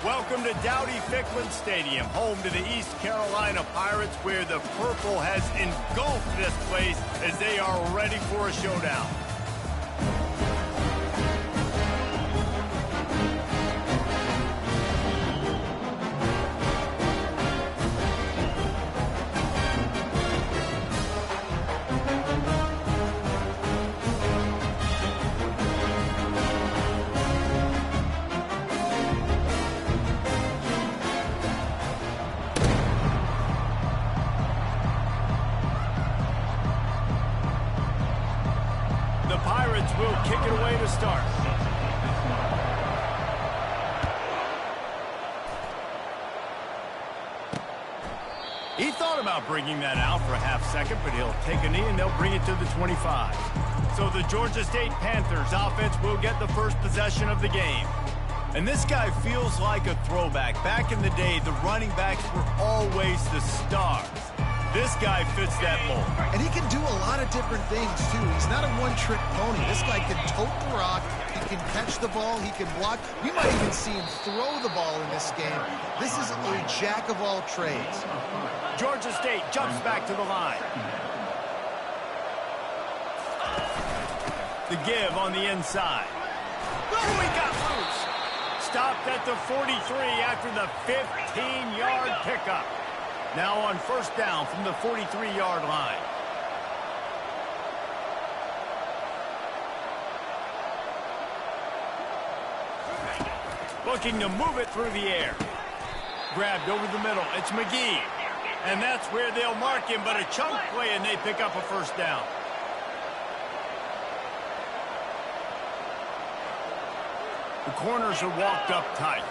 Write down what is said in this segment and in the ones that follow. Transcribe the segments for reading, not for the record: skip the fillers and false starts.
Welcome to Dowdy-Ficklin Stadium, home to the East Carolina Pirates, where the purple has engulfed this place as they are ready for a showdown. The Pirates will kick it away to start. He thought about bringing that out for a half second, but he'll take a knee and they'll bring it to the 25. So the Georgia State Panthers offense will get the first possession of the game. And this guy feels like a throwback. Back in the day, the running backs were always the stars. This guy fits that mold. And he can do a lot of different things, too. He's not a one-trick pony. This guy can tote the rock. He can catch the ball. He can block. You might even see him throw the ball in this game. This is a jack of all trades. Georgia State jumps back to the line. The give on the inside. Oh, he got loose. Stopped at the 43 after the 15-yard pickup. Now on first down from the 43-yard line. Looking to move it through the air. Grabbed over the middle. It's McGee. And that's where they'll mark him, but a chunk play and they pick up a first down. The corners are walked up tight.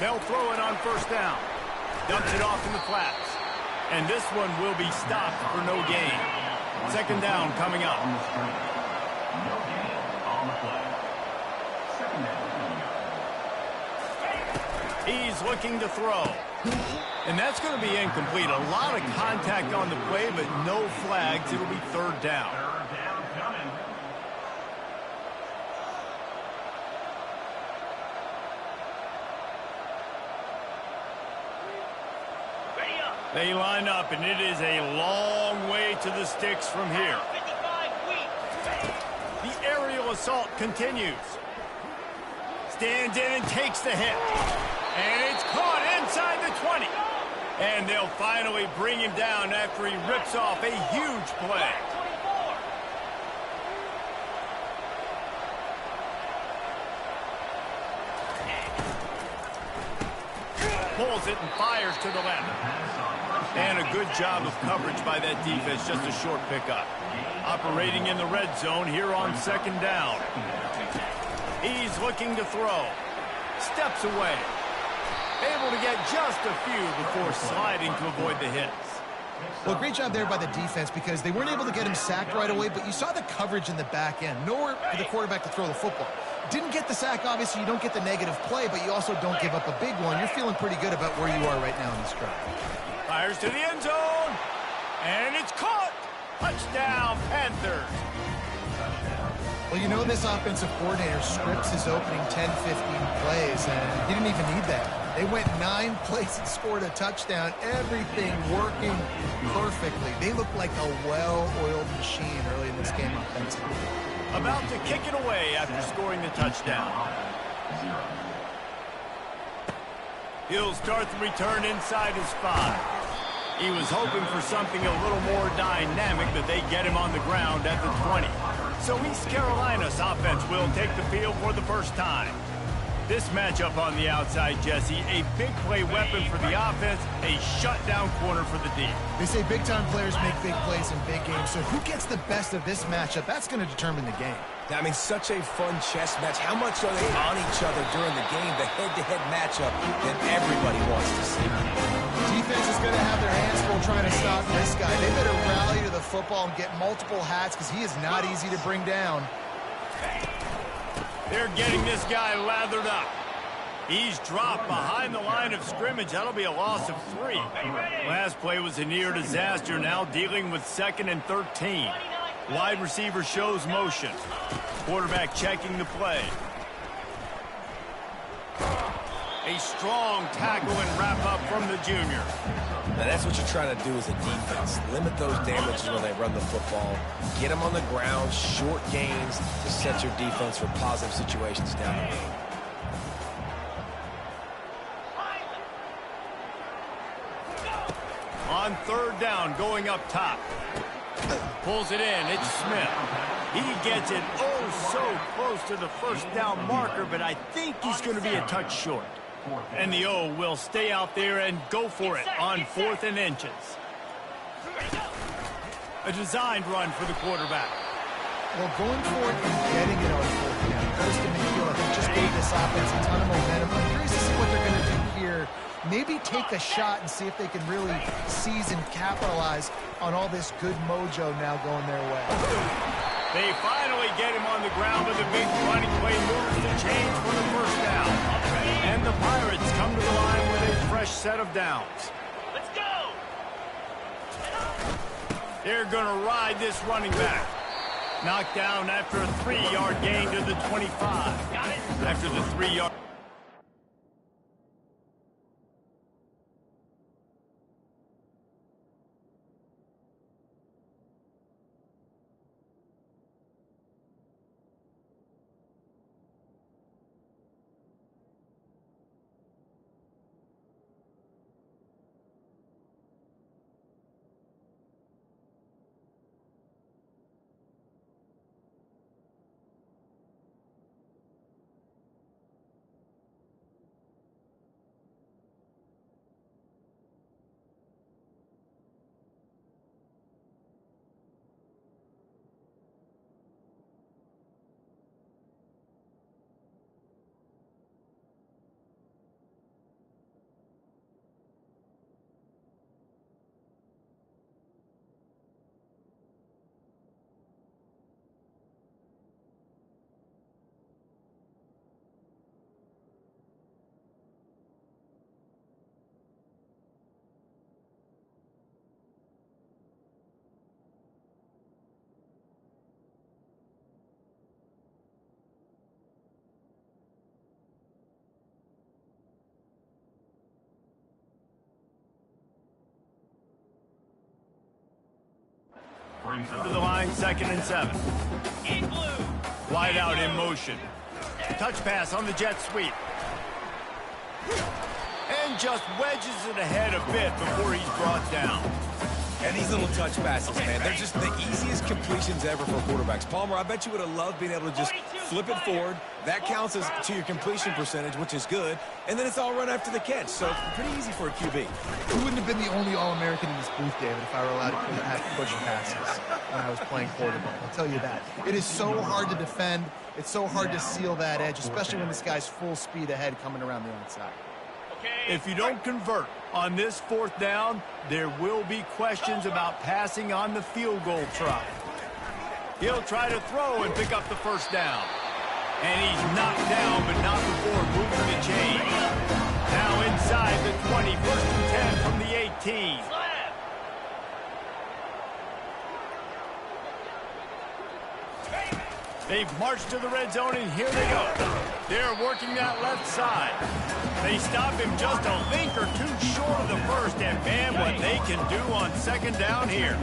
They'll throw it on first down. Dumps it off in the flats. And this one will be stopped for no gain. Second down coming up. He's looking to throw. And that's going to be incomplete. A lot of contact on the play, but no flags. It'll be third down. They line up, and it is a long way to the sticks from here. The aerial assault continues. Stands in and takes the hit. And it's caught inside the 20. And they'll finally bring him down after he rips off a huge play. Pulls it and fires to the left. And a good job of coverage by that defense, just a short pickup. Operating in the red zone here on second down. He's looking to throw. Steps away. Able to get just a few before sliding to avoid the hits. Well, great job there by the defense because they weren't able to get him sacked right away, but you saw the coverage in the back end. Nowhere for the quarterback to throw the football. Didn't get the sack, obviously. You don't get the negative play, but you also don't give up a big one. You're feeling pretty good about where you are right now in this drive. Fires to the end zone. And it's caught. Touchdown, Panthers. Well, you know this offensive coordinator scripts his opening 10, 15 plays, and he didn't even need that. They went 9 plays and scored a touchdown. Everything working perfectly. They look like a well-oiled machine early in this game offensively. About to kick it away after scoring the touchdown. He'll start the return inside his 5. He was hoping for something a little more dynamic, but they get him on the ground at the 20. So East Carolina's offense will take the field for the first time. This matchup on the outside, Jesse, a big play weapon for the offense, a shutdown corner for the D. They say big-time players make big plays in big games, so who gets the best of this matchup, that's going to determine the game. I mean, such a fun chess match. How much are they on each other during the game, the head-to-head matchup that everybody wants to see? Defense is going to have their hands full trying to stop this guy. They better rally to the football and get multiple hats because he is not easy to bring down. They're getting this guy lathered up. He's dropped behind the line of scrimmage. That'll be a loss of 3. Last play was a near disaster. Now dealing with 2nd and 13. Wide receiver shows motion. Quarterback checking the play. A strong tackle and wrap-up from the junior. Now that's what you're trying to do as a defense. Limit those damages when they run the football. Get them on the ground, short gains to set your defense for positive situations down the road. On third down, going up top. Pulls it in. It's Smith. He gets it so close to the first down marker, but I think he's going to be a touch short. And the O will stay out there and go for it on 4th and inches. A designed run for the quarterback. Well, going for it and getting it on 4th down. Kirsten Mayfield, I think, just gave this offense a ton of momentum. I'm curious to see what they're going to do here. Maybe take a shot and see if they can really seize and capitalize on all this good mojo now going their way. They finally get him on the ground with a big running play moves the change for the first down. And the Pirates come to the line with a fresh set of downs. Let's go! They're going to ride this running back. Knocked down after a 3-yard gain to the 25. Got it. After the 3-yard. To the line, 2nd and 7. In blue. Wide out in motion. Touch pass on the jet sweep. And just wedges it ahead a bit before he's brought down. And these little touch passes, man, they're just the easiest completions ever for quarterbacks. Palmer, I bet you would have loved being able to just flip it forward. That counts as to your completion percentage, which is good. And then it's all run after the catch, so pretty easy for a QB. Who wouldn't have been the only All-American in this booth, David, if I were allowed to push passes when I was playing quarterback? I'll tell you that. It is so hard to defend. It's so hard to seal that edge, especially when this guy's full speed ahead coming around the outside. If you don't convert on this 4th down, there will be questions about passing on the field goal try. He'll try to throw and pick up the first down. And he's knocked down, but not before moving the chain. Now inside the 20, 1st and 10 from the 18. They've marched to the red zone, and here they go. They're working that left side. They stop him just a link or two short of the first, and man, what they can do on 2nd down here.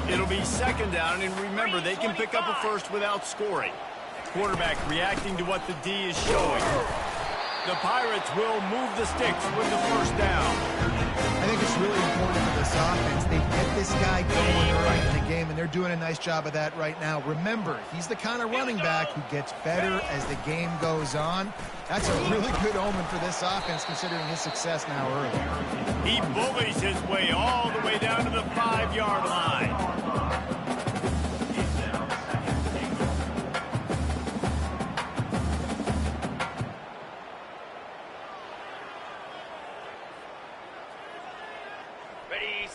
It'll be 2nd down, and remember, they can pick up a first without scoring. Quarterback reacting to what the D is showing. The Pirates will move the sticks with the first down. I think it's really important for this offense. They get this guy going early in the game, and they're doing a nice job of that right now. Remember, he's the kind of running back who gets better as the game goes on. That's a really good omen for this offense, considering his success now early. He bullies his way all the way down to the 5-yard line.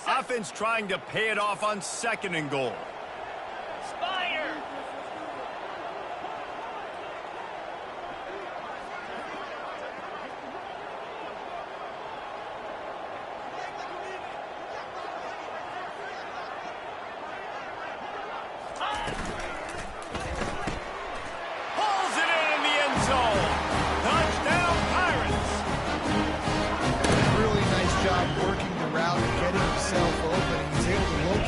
Offense trying to pay it off on 2nd and goal. Spider. Pulls it in the end zone. Touchdown, Pirates.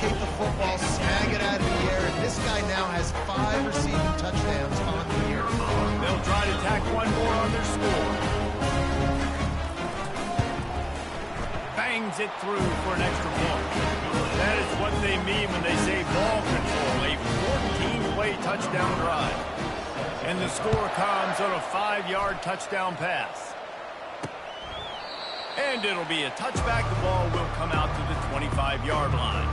locate the football, snag it out of the air, and this guy now has 5 receiving touchdowns on the year. They'll try to tack one more on their score. Bangs it through for an extra point. That is what they mean when they say ball control, a 14-play touchdown drive. And the score comes on a 5-yard touchdown pass. And it'll be a touchback. The ball will come out to the 25-yard line.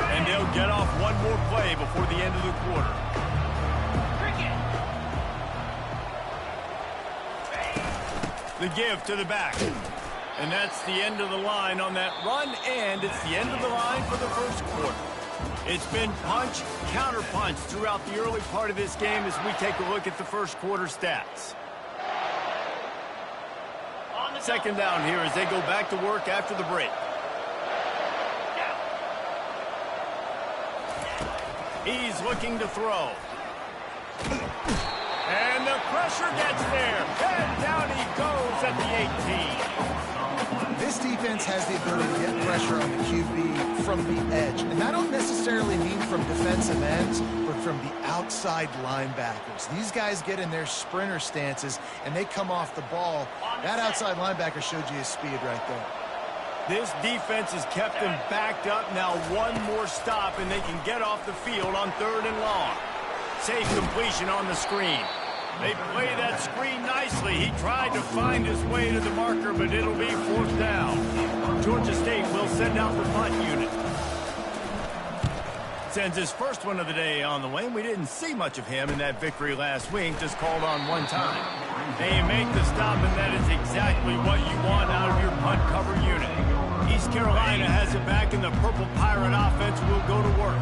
And they'll get off one more play before the end of the quarter. The give to the back. And that's the end of the line on that run, and it's the end of the line for the first quarter. It's been punch, counter-punch throughout the early part of this game as we take a look at the first quarter stats. Second down here as they go back to work after the break. He's looking to throw. And the pressure gets there. And down he goes at the 18. This defense has the ability to get pressure on the QB from the edge. And I don't necessarily mean from defensive ends, but from the outside linebackers. These guys get in their sprinter stances, and they come off the ball. That outside linebacker showed you his speed right there. This defense has kept them backed up. Now one more stop, and they can get off the field on 3rd and long. Safe completion on the screen. They play that screen nicely. He tried to find his way to the marker, but it'll be 4th down. Georgia State will send out the punt unit. Sends his first one of the day on the way. We didn't see much of him in that victory last week, just called on one time. They make the stop, and that is exactly what you want out of your punt cover unit. East Carolina has it back, and the Purple Pirate offense will go to work.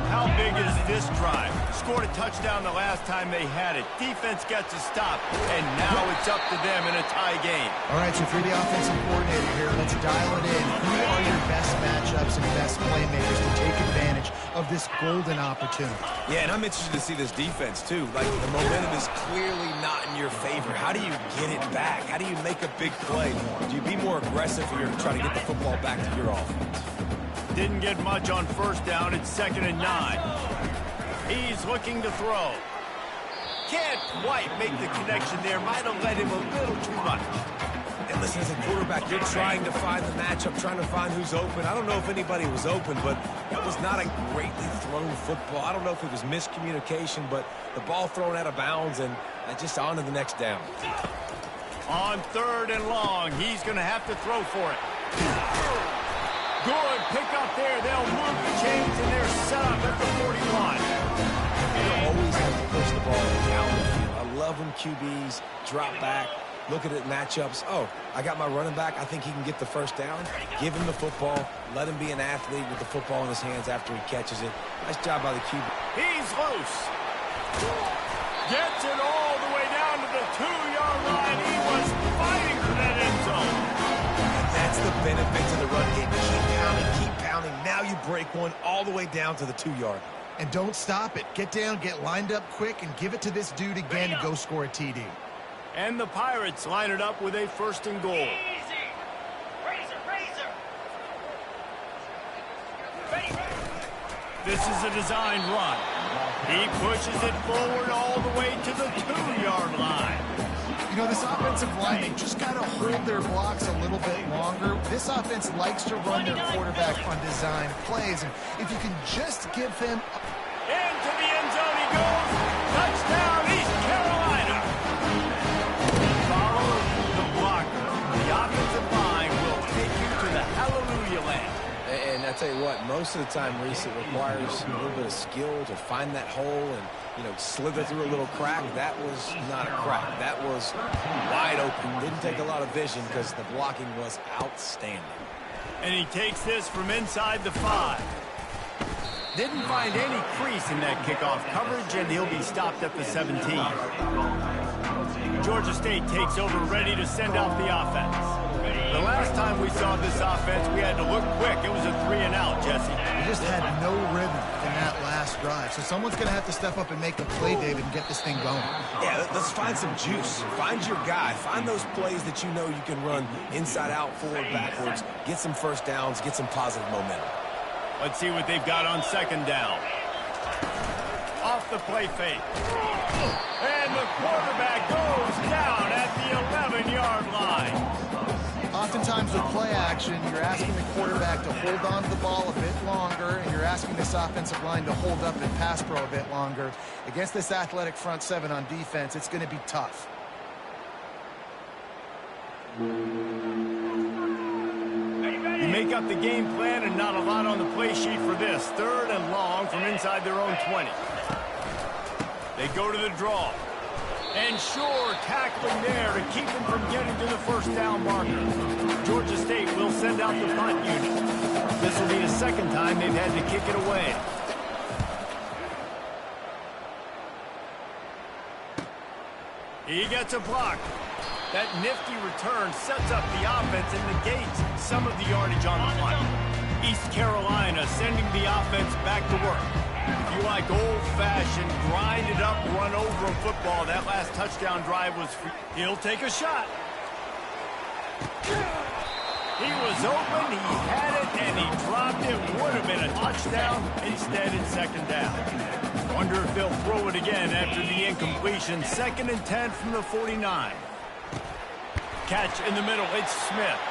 How big is this drive? Scored a touchdown the last time they had it. Defense gets a stop, and now it's up to them in a tie game. All right, so if you're the offensive coordinator here, let's dial it in. Who are your best matchups and best playmakers to take advantage of this golden opportunity? Yeah, and I'm interested to see this defense, too. Like, the momentum is clearly not in your favor. How do you get it back? How do you make a big play? Do you be more aggressive or you're trying to get the football back to your offense? Didn't get much on 1st down. It's 2nd and 9. He's looking to throw. Can't quite make the connection there. Might have led him a little too much. And listen, as a quarterback, you're trying to find the matchup, trying to find who's open. I don't know if anybody was open, but that was not a greatly thrown football. I don't know if it was miscommunication, but the ball thrown out of bounds and just on to the next down. On 3rd and long, he's going to have to throw for it. Good pick up there. They'll move the chains, and they're set up at the 41. You always have to push the ball down the field. I love when QBs drop back, look at it matchups. Oh, I got my running back. I think he can get the 1st down. Give him the football. Let him be an athlete with the football in his hands after he catches it. Nice job by the QB. He's loose. Gets it all the way down to the 2-yard line. He was fighting for that end zone. That's the benefit to the run game. Keep pounding. Now you break one all the way down to the 2-yard. And don't stop it. Get down, get lined up quick, and give it to this dude again and go score a TD. And the Pirates line it up with a 1st and goal. Easy. Razor. Ready. This is a designed run. He pushes it forward all the way to the 2-yard line. You know, this offensive line, they just got to hold their blocks a little bit longer. This offense likes to run their quarterback on design plays. And if you can just give him... Into the end zone he goes. Touchdown, East Carolina. Follow the blocker. The offensive line will take you to the hallelujah land. And I tell you what, most of the time, Reese, it requires a little bit of skill to find that hole and, slither through a little crack. That was not a crack. That was wide open. Didn't take a lot of vision because the blocking was outstanding. And he takes this from inside the 5. Didn't find any crease in that kickoff coverage, and he'll be stopped at the 17. Georgia State takes over, ready to send out the offense. The last time we saw this offense, we had to look quick. It was a 3-and-out, Jesse. They just had no rhythm in that last last drive. So someone's going to have to step up and make a play, David, and get this thing going. Yeah, let's find some juice. Find your guy. Find those plays that you know you can run inside out, forward, backwards. Get some first downs. Get some positive momentum. Let's see what they've got on second down. Off the play fake. And the quarterback goes down at the 11-yard line. Oftentimes with play action, you're asking the quarterback to hold on to the ball a bit longer, and you're asking this offensive line to hold up and pass pro a bit longer. Against this athletic front seven on defense, it's going to be tough. You make up the game plan and not a lot on the play sheet for this. 3rd and long from inside their own 20. They go to the draw. And sure, tackling there to keep them from getting to the first down marker. Georgia State will send out the punt unit. This will be the second time they've had to kick it away. He gets a block. That nifty return sets up the offense and negates some of the yardage on the punt. East Carolina sending the offense back to work. If you like old-fashioned, grind-it-up, run-over football, that last touchdown drive was free. He'll take a shot. He was open, he had it, and he dropped it. Would have been a touchdown. Instead, it's second down. Wonder if they'll throw it again after the incompletion. 2nd and 10 from the 49. Catch in the middle. It's Smith.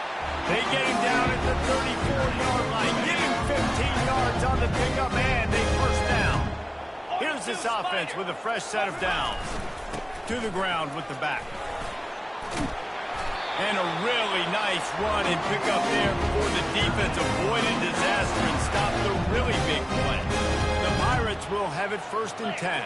They get him down at the 34-yard line. Give him 15 yards on the pickup, and they first down. Here's this offense with a fresh set of downs. To the ground with the back. And a really nice run and pickup there before the defense avoided disaster and stopped the really big play. The Pirates will have it 1st and 10.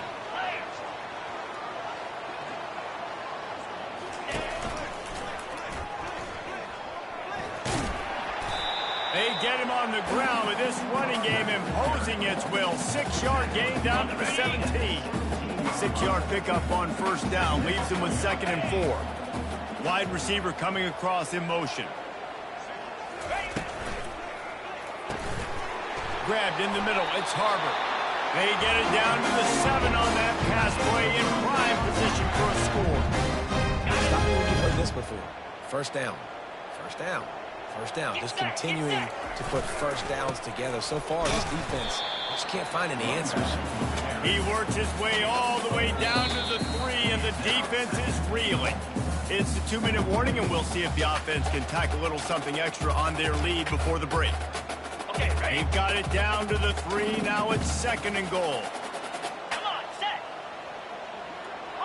They get him on the ground with this running game imposing its will. 6-yard gain down to the 17. 6-yard pickup on first down leaves him with 2nd and 4. Wide receiver coming across in motion. Grabbed in the middle. It's Harbor. They get it down to the 7 on that pass play in prime position for a score. Stop me when you've heard this before. First down. First down. First down. Just continuing to put first downs together. So far, this defense just can't find any answers. He works his way all the way down to the 3, and the defense is reeling. It's the 2-minute warning, and we'll see if the offense can tack a little something extra on their lead before the break. Okay, ready? They've got it down to the 3. Now it's 2nd and goal. Come on, set.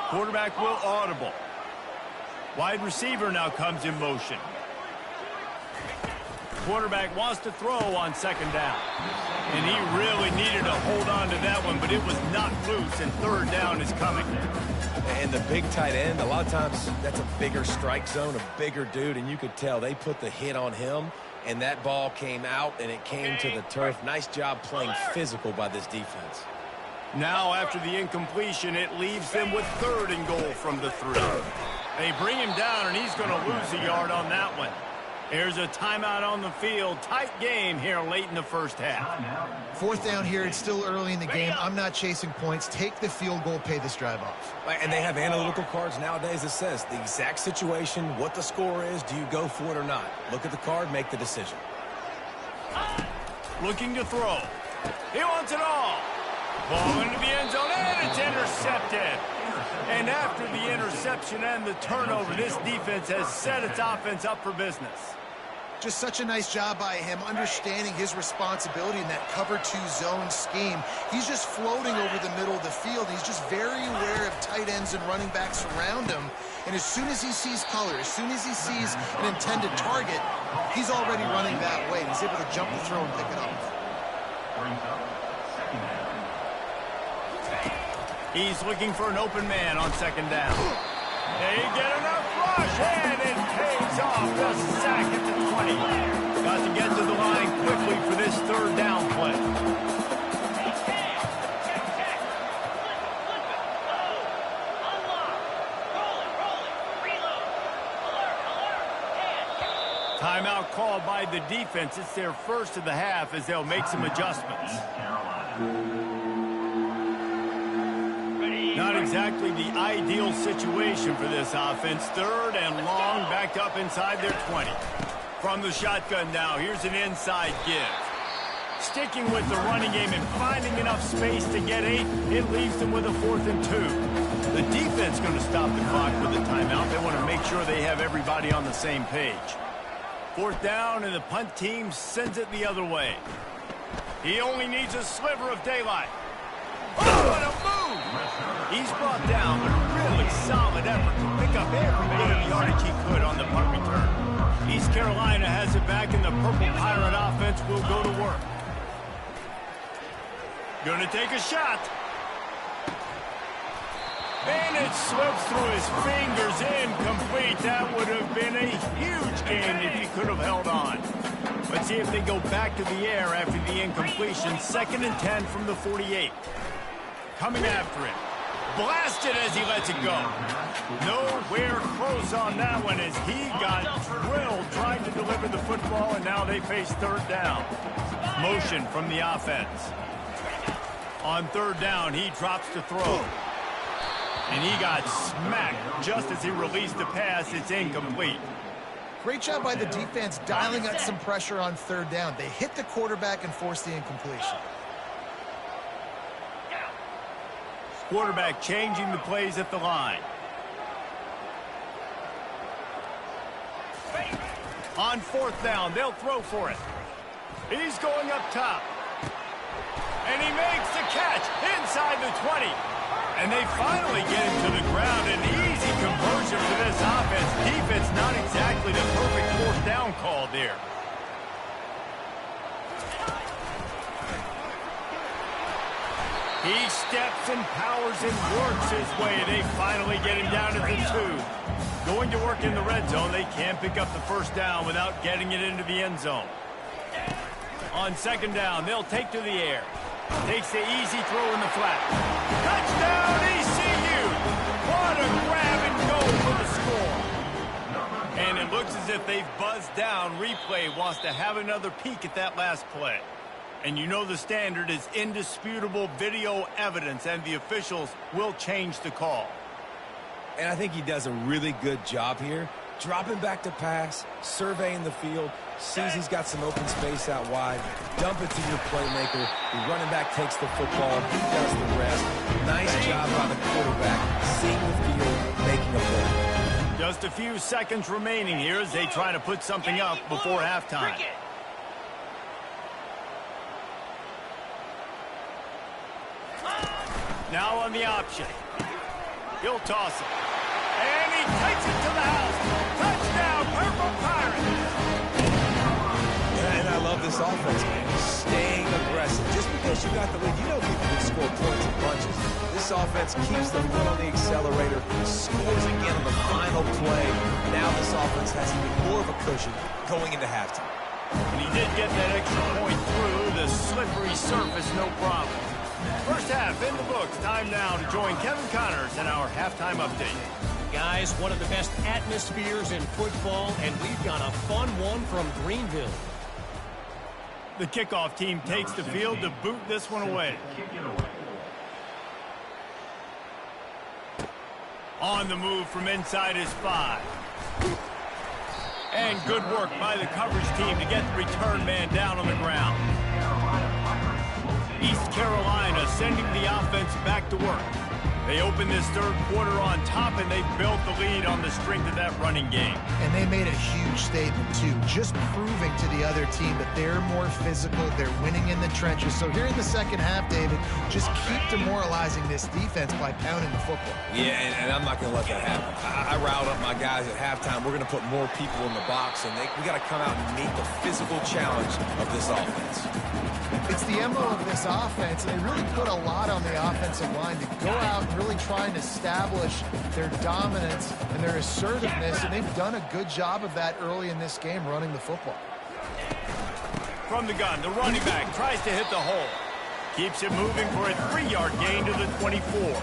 Quarterback will audible. Wide receiver now comes in motion. Quarterback wants to throw on 2nd down. And he really needed to hold on to that one, but it was not loose, and 3rd down is coming. And the big tight end, a lot of times that's a bigger strike zone, a bigger dude, and you could tell they put the hit on him, and that ball came out, and it came to the turf. Nice job playing physical by this defense. Now, after the incompletion, it leaves them with 3rd and goal from the 3. They bring him down, and he's going to lose a yard on that one. There's a timeout on the field. Tight game here late in the first half. 4th down here. It's still early in the game. I'm not chasing points. Take the field goal, pay this drive off. And they have analytical cards nowadays that says the exact situation, what the score is, do you go for it or not? Look at the card, make the decision. Looking to throw. He wants it all. Ball into the end zone, and it's intercepted. And after the interception and the turnover, this defense has set its offense up for business. Just such a nice job by him, understanding his responsibility in that cover 2 zone scheme. He's just floating over the middle of the field. He's just very aware of tight ends and running backs around him. And as soon as he sees color, as soon as he sees an intended target, he's already running that way. He's able to jump the throw and pick it up. He's looking for an open man on 2nd down. They get enough rush, and it pays off. The sack at the 20. Got to get to the line quickly for this 3rd down play. Timeout called by the defense. It's their first of the half as they'll make some adjustments. Not exactly the ideal situation for this offense. Third and long, backed up inside their 20. From the shotgun now, here's an inside give. Sticking with the running game and finding enough space to get 8, it leaves them with a 4th and 2. The defense going to stop the clock with a timeout. They want to make sure they have everybody on the same page. 4th down, and the punt team sends it the other way. He only needs a sliver of daylight. Oh, what a move! He's brought down, but a really solid effort to pick up every bit of yardage he could on the punt return. East Carolina has it back, and the Purple Pirate offense will go to work. Gonna take a shot. And it slips through his fingers, incomplete. That would have been a huge gain if he could have held on. Let's see if they go back to the air after the incompletion. 2nd and 10 from the 48. Coming after it. Blasted as he lets it go. Nowhere close on that one as he got drilled trying to deliver the football, and now they face 3rd down. Motion from the offense. On 3rd down, he drops to throw. And he got smacked just as he released the pass. It's incomplete. Great job by the defense dialing up some pressure on 3rd down. They hit the quarterback and forced the incompletion. Quarterback changing the plays at the line. On 4th down, they'll throw for it. He's going up top. And he makes the catch inside the 20. And they finally get him to the ground. An easy conversion for this offense. Defense not exactly the perfect 4th down call there. He steps and powers and works his way. They finally get him down to the 2. Going to work in the red zone. They can't pick up the 1st down without getting it into the end zone. On 2nd down, they'll take to the air. Takes the easy throw in the flat. Touchdown, ECU! What a grab and go for the score. And it looks as if they've buzzed down. Replay wants to have another peek at that last play. And you know the standard is indisputable video evidence, and the officials will change the call. And I think he does a really good job here. Dropping back to pass, surveying the field, sees he's got some open space out wide, dump it to your playmaker. The running back takes the football, he does the rest. Nice job by the quarterback, seeing the field, making a play. Just a few seconds remaining here as they try to put something up before halftime. Now on the option. He'll toss it. And he takes it to the house. Touchdown, Purple Pirates. And I love this offense, man. Staying aggressive. Just because you got the lead, you know people can score points in bunches. This offense keeps the foot on the accelerator, scores again on the final play. Now this offense has even more of a cushion going into halftime. And he did get that extra point through the slippery surface, no problem. First half in the books. Time now to join Kevin Connors in our halftime update. Guys, one of the best atmospheres in football, and we've got a fun one from Greenville. The kickoff team takes the field to boot this one away. On the move from inside his 5. And good work by the coverage team to get the return man down on the ground. East Carolina sending the offense back to work. They open this 3rd quarter on top, and they built the lead on the strength of that running game. And they made a huge statement, too, just proving to the other team that they're more physical, they're winning in the trenches. So here in the 2nd half, David, just keep demoralizing this defense by pounding the football. Yeah, and I'm not going to let that happen. I riled up my guys at halftime. We're going to put more people in the box, and we got to come out and meet the physical challenge of this offense. It's the MO of this offense, and they really put a lot on the offensive line to go out and really try and establish their dominance and their assertiveness, and they've done a good job of that early in this game, running the football. From the gun, the running back tries to hit the hole. Keeps it moving for a 3-yard gain to the 24.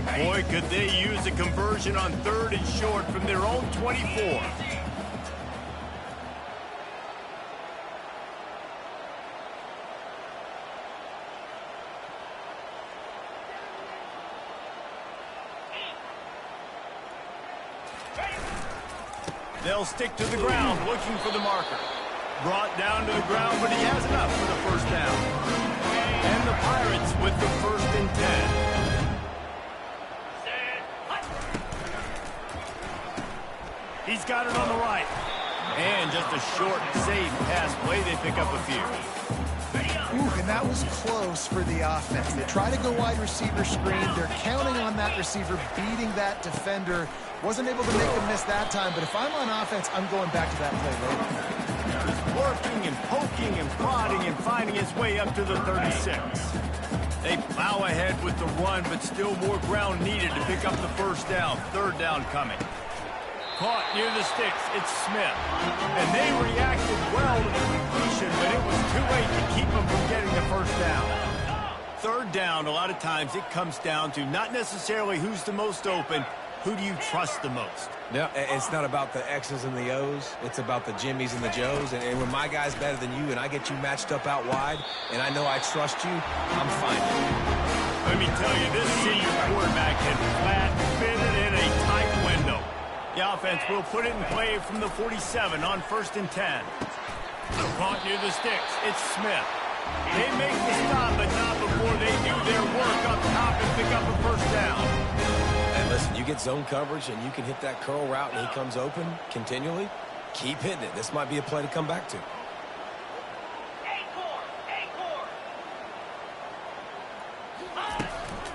Boy, could they use a conversion on 3rd and short from their own 24. They'll stick to the ground, looking for the marker. Brought down to the ground, but he has enough for the first down. And the Pirates with the 1st and 10. He's got it on the right. And just a short, safe pass play. They pick up a few. Ooh, and that was close for the offense. They try to go wide receiver screen. They're counting on that receiver beating that defender. Wasn't able to make a miss that time, but if I'm on offense, I'm going back to that play later. Working and poking and prodding and finding his way up to the 36. They plow ahead with the run, but still more ground needed to pick up the first down. 3rd down coming. Caught near the sticks. It's Smith. And they reacted well to the completion, but it was too late to keep them from getting the first down. 3rd down, a lot of times it comes down to not necessarily who's the most open, who do you trust the most? Yeah, it's not about the X's and the O's. It's about the Jimmies and the Joes. And when my guy's better than you and I get you matched up out wide and I know I trust you, I'm fine. Let me tell you, this senior quarterback can flat fit it in a tight window. The offense will put it in play from the 47 on 1st and 10. Caught near the sticks. It's Smith. They make the stop, but not before they do their work up top and pick up a first down. And listen, you get zone coverage and you can hit that curl route and he comes open continually. Keep hitting it. This might be a play to come back to.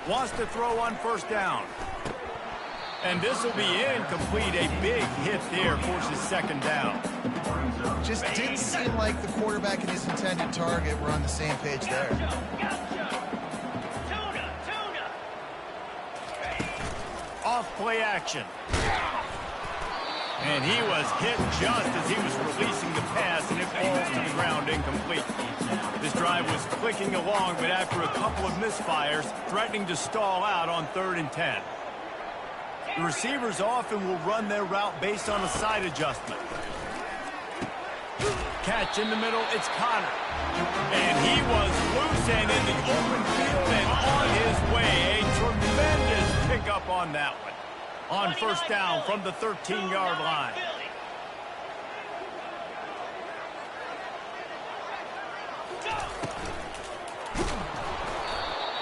Wants to throw on 1st down. And this will be incomplete. A big hit there forces 2nd down. Just didn't seem like the quarterback and his intended target were on the same page there. Off play action. And he was hit just as he was releasing the pass, and it falls to the ground incomplete. This drive was clicking along, but after a couple of misfires, threatening to stall out on 3rd and 10. The receivers often will run their route based on a side adjustment. Catch in the middle, it's Connor. And he was loose and in the open field and on his way. A tremendous pickup on that one. On 1st down from the 13-yard line.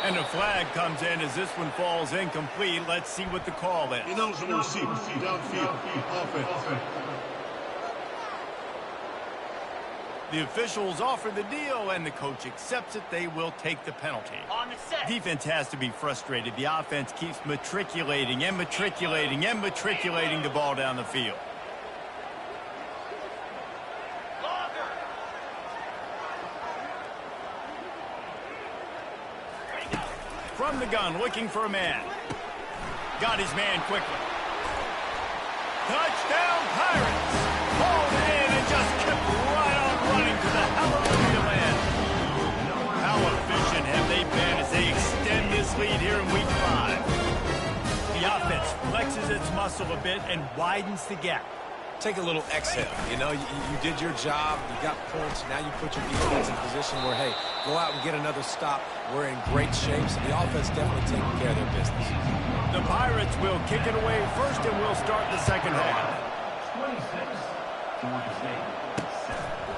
And a flag comes in as this one falls incomplete. Let's see what the call is. Ineligible receiver, downfield, offense. The officials offer the deal, and the coach accepts it. They will take the penalty. On the set. Defense has to be frustrated. The offense keeps matriculating and matriculating and matriculating the ball down the field. From the gun, looking for a man. Got his man quickly. Touchdown, Pirates! Hauled it in and just kept right on running to the hallelujah land. How efficient have they been as they extend this lead here in Week 5? The offense flexes its muscle a bit and widens the gap. Take a little exhale. You know, you did your job. You got points. Now you put your defense in a position where, hey, go out and get another stop. We're in great shape, so the offense definitely taking care of their business. The Pirates will kick it away first, and we'll start the second half.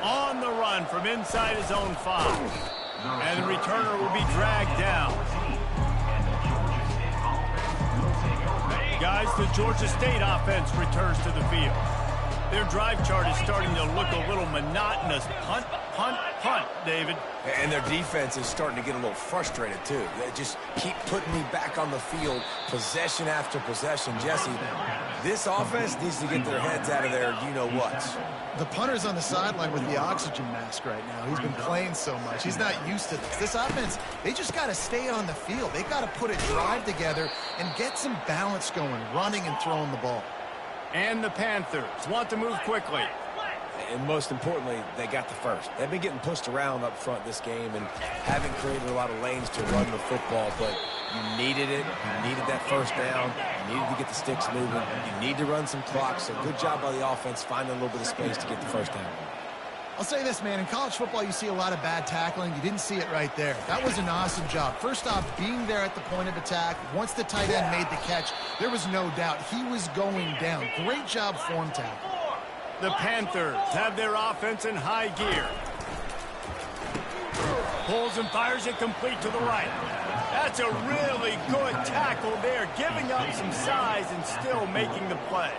On the run from inside his own 5. And the returner will be dragged down. Guys, the Georgia State offense returns to the field. Their drive chart is starting to look a little monotonous. Punt, punt, punt, David. And their defense is starting to get a little frustrated, too. They just keep putting me back on the field, possession after possession. Jesse, this offense needs to get their heads out of their you-know-whats. The punter's on the sideline with the oxygen mask right now. He's been playing so much. He's not used to this. This offense, they just got to stay on the field. They got to put a drive together and get some balance going, running and throwing the ball. And the Panthers want to move quickly. And most importantly, they got the first. They've been getting pushed around up front this game and haven't created a lot of lanes to run the football, but you needed it. You needed that first down. You needed to get the sticks moving. You need to run some clock, so good job by the offense finding a little bit of space to get the first down. I'll say this, man. In college football, you see a lot of bad tackling. You didn't see it right there. That was an awesome job. First off, being there at the point of attack. Once the tight end made the catch, there was no doubt he was going down. Great job form tackle. The Panthers have their offense in high gear. Pulls and fires it complete to the right. That's a really good tackle there, giving up some size and still making the play.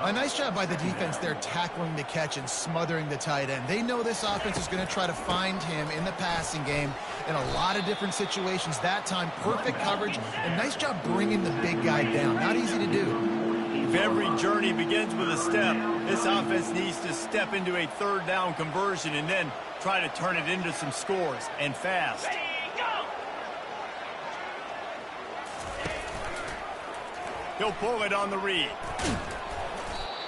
A nice job by the defense there, tackling the catch and smothering the tight end. They know this offense is going to try to find him in the passing game in a lot of different situations. That time, perfect coverage, and nice job bringing the big guy down. Not easy to do. If every journey begins with a step, this offense needs to step into a third down conversion and then try to turn it into some scores, and fast. Ready, go! He'll pull it on the read.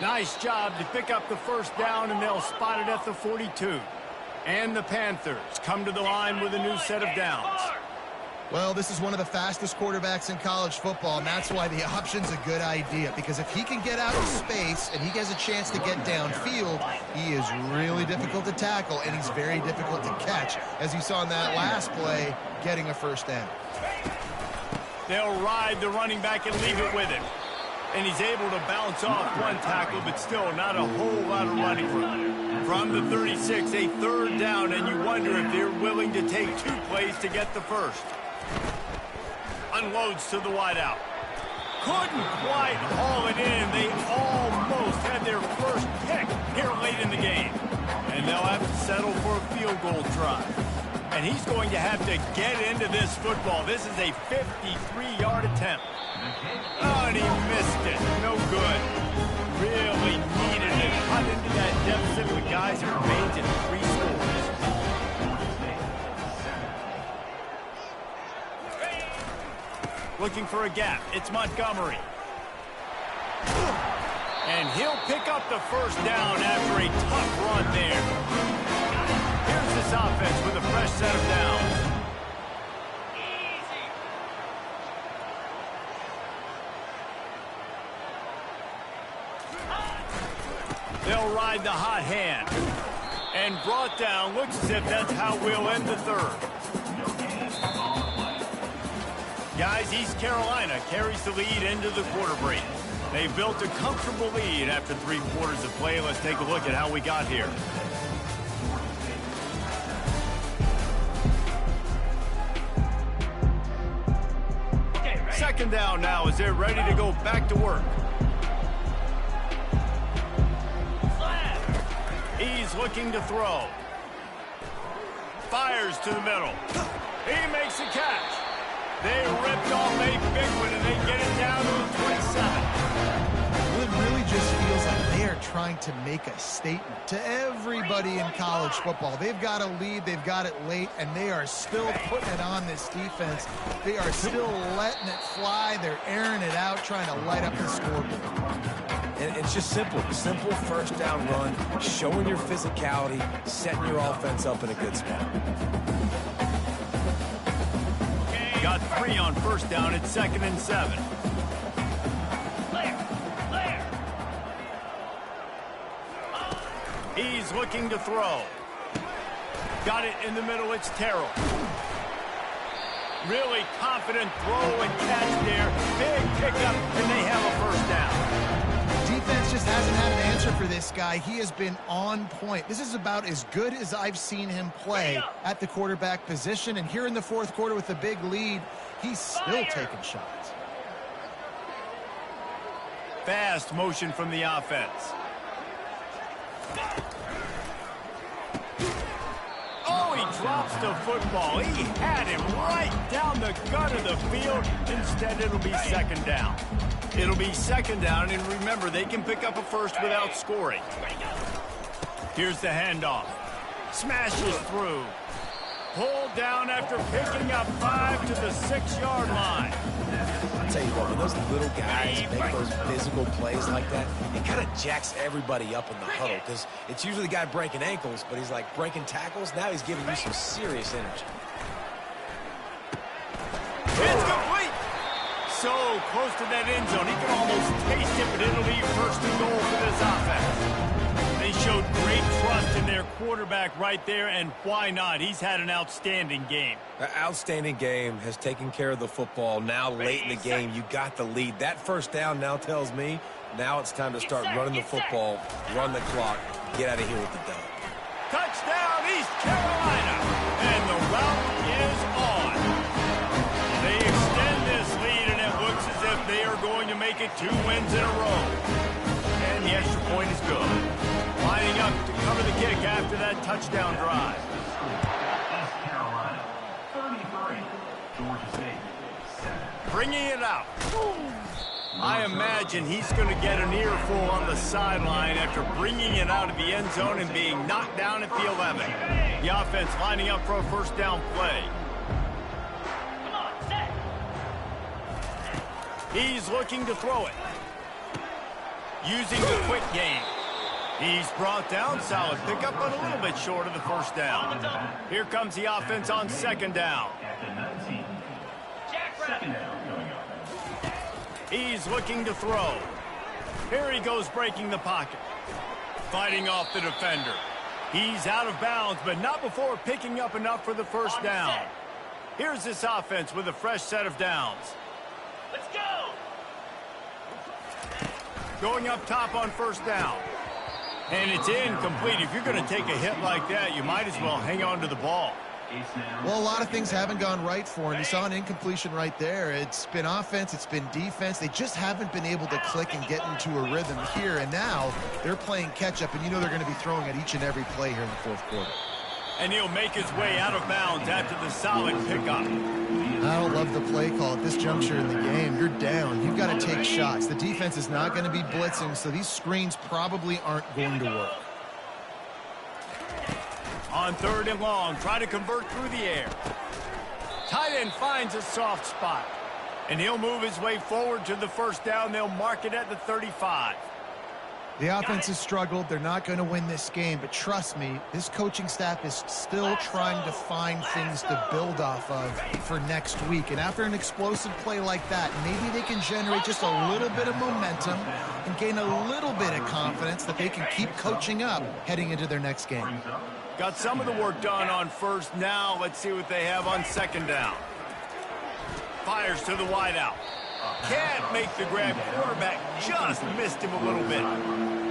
Nice job to pick up the first down, and they'll spot it at the 42. And the Panthers come to the line with a new set of downs. Well, this is one of the fastest quarterbacks in college football, and that's why the option's a good idea, because if he can get out of space and he has a chance to get downfield, he is really difficult to tackle, and he's very difficult to catch, as you saw in that last play, getting a first down. They'll ride the running back and leave it with him. And he's able to bounce off one tackle, but still not a whole lot of running room. From the 36, a third down, and you wonder if they're willing to take 2 plays to get the first. Unloads to the wideout. Couldn't quite haul it in. They almost had their first pick here late in the game. And they'll have to settle for a field goal try. And he's going to have to get into this football. This is a 53-yard attempt. Oh, and he missed it. No good. Really needed it. Cut into that deficit with guys who remained in 3 scores. Looking for a gap. It's Montgomery. And he'll pick up the first down after a tough run there. Here's this offense with a fresh set of downs. They'll ride the hot hand. And brought down. Looks as if that's how we'll end the third. Guys, East Carolina carries the lead into the quarter break. They built a comfortable lead after 3 quarters of play. Let's take a look at how we got here. Okay, ready? Second down now as they're ready to go back to work. He's looking to throw. Fires to the middle. He makes the catch. They ripped off a big one, and they get it down to the 27. Well, it really just feels like they are trying to make a statement to everybody in college football. They've got a lead, they've got it late, and they are still putting it on this defense. They are still letting it fly. They're airing it out, trying to light up the scoreboard. And it's just simple first down run, showing your physicality, setting your offense up in a good spot. Got 3 on first down. It's 2nd and 7. Clear. He's looking to throw. Got it in the middle. It's Terrell. Really confident throw and catch there. Big pickup, and they have a first down. Defense just hasn't had an answer for this guy. He has been on point. This is about as good as I've seen him play at the quarterback position. And here in the 4th quarter with a big lead, he's still taking shots. Fast motion from the offense. Oh, he drops the football. He had him right down the gut of the field. Instead, it'll be 2nd down. It'll be 2nd down, and remember, they can pick up a first without scoring. Here's the handoff. Smashes through. Pulled down after picking up 5 to the 6-yard line. I'll tell you know, when those little guys make those physical plays like that, it kind of jacks everybody up in the huddle because it's usually the guy breaking ankles, but he's like breaking tackles. Now he's giving you some serious energy. It's complete. So close to that end zone. He can almost taste it, but it'll be first and goal for this offense. They showed great trust in their quarterback right there, and why not? He's had an outstanding game. An outstanding game, has taken care of the football. Now late in the game, you got the lead. That first down now tells me now it's time to start running the football, run the clock, get out of here with the dub. Touchdown, East Carolina. And the route is on. They extend this lead, and it looks as if they are going to make it 2 wins in a row. And the extra point is good. Lining up to cover the kick after that touchdown drive. East Carolina, 33. Georgia State, 7. Bringing it out. I imagine he's going to get an earful on the sideline after bringing it out of the end zone and being knocked down at the 11. The offense lining up for a first down play. Come on, set. He's looking to throw it. Using the quick game. He's brought down, solid pickup, but a little bit short of the first down. Here comes the offense on second down. He's looking to throw. Here he goes breaking the pocket. Fighting off the defender. He's out of bounds, but not before picking up enough for the first down. Here's this offense with a fresh set of downs. Let's go. Going up top on first down. And it's incomplete. If you're going to take a hit like that, you might as well hang on to the ball. Well, a lot of things haven't gone right for him. You saw an incompletion right there. It's been offense, it's been defense. They just haven't been able to click and get into a rhythm here. And now they're playing catch-up, and you know they're going to be throwing at each and every play here in the fourth quarter. And he'll make his way out of bounds after the solid pickup. I don't love the play call at this juncture in the game. You're down. You've got to take shots. The defense is not going to be blitzing, so these screens probably aren't going to work. On third and long, try to convert through the air. Tight end finds a soft spot. And he'll move his way forward to the first down. They'll mark it at the 35. The offense has struggled. They're not going to win this game, but trust me, this coaching staff is still trying to find things to build off of for next week. And after an explosive play like that, maybe they can generate just a little bit of momentum and gain a little bit of confidence that they can keep coaching up heading into their next game. Got some of the work done on first. Now let's see what they have on second down. Fires to the wideout. Can't make the grab. Quarterback just missed him a little bit.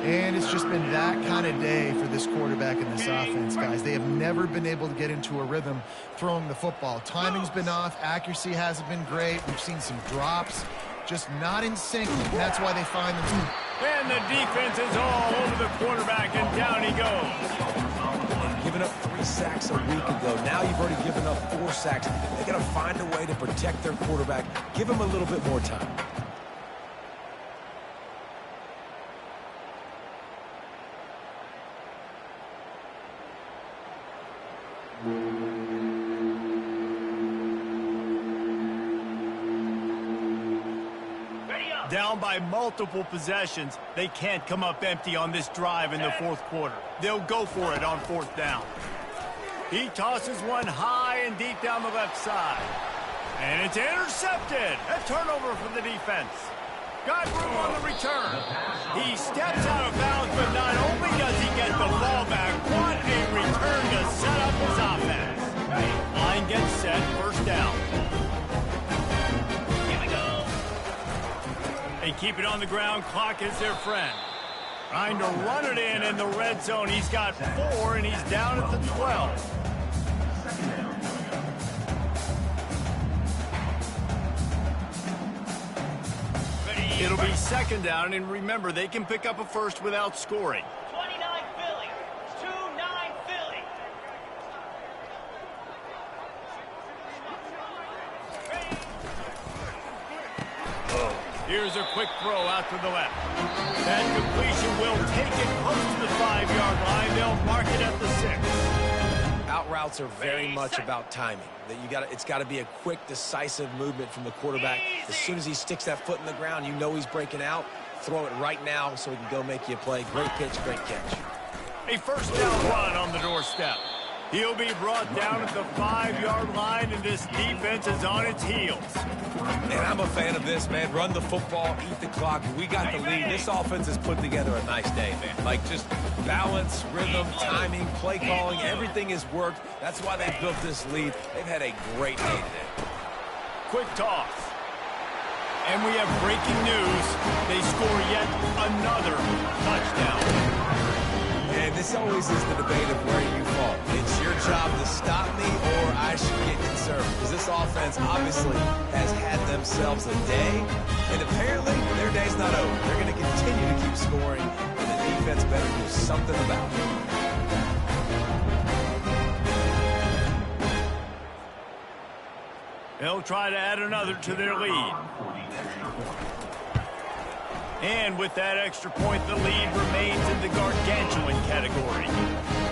And it's just been that kind of day for this quarterback and this offense, guys. They have never been able to get into a rhythm throwing the football. Timing's been off. Accuracy hasn't been great. We've seen some drops. Just not in sync, and that's why they find them. And the defense is all over the quarterback, and down he goes. Giving up 3 sacks a week ago. Now you've already given up 4 sacks. They got to find a way to protect their quarterback. Give him a little bit more time. Down by multiple possessions, they can't come up empty on this drive in the fourth quarter. They'll go for it on fourth down. He tosses one high and deep down the left side. And it's intercepted. A turnover for the defense. Got room on the return. He steps out of bounds, but not only does he get the ball back, what a return to set up his offense. Line gets set, first down. They keep it on the ground. Clock is their friend. Trying to run it in the red zone. He's got 4, and he's down at the 12. It'll be second down, and remember, they can pick up a first without scoring. 29 Philly. 2-9 Philly. Here's a quick throw out to the left. That completion will take it close to the 5-yard line. They'll mark it at the 6. Out routes are very much about timing. It's got to be a quick, decisive movement from the quarterback. As soon as he sticks that foot in the ground, you know he's breaking out. Throw it right now so he can go make you a play. Great pitch, great catch. A first down run on the doorstep. He'll be brought down at the 5-yard line, and this defense is on its heels. And I'm a fan of this, man. Run the football, eat the clock. We got the lead. This offense has put together a nice day, man. Like, just balance, rhythm, timing, play calling, everything has worked. That's why they built this lead. They've had a great day today. Quick toss. And we have breaking news. They score yet another touchdown. And this always is the debate of where you fall. It's your job to stop me or I should get conservative. Because this offense obviously has had themselves a day. And apparently their day's not over. They're going to continue to keep scoring. And the defense better do something about it. They'll try to add another to their lead. And with that extra point, the lead remains in the gargantuan category.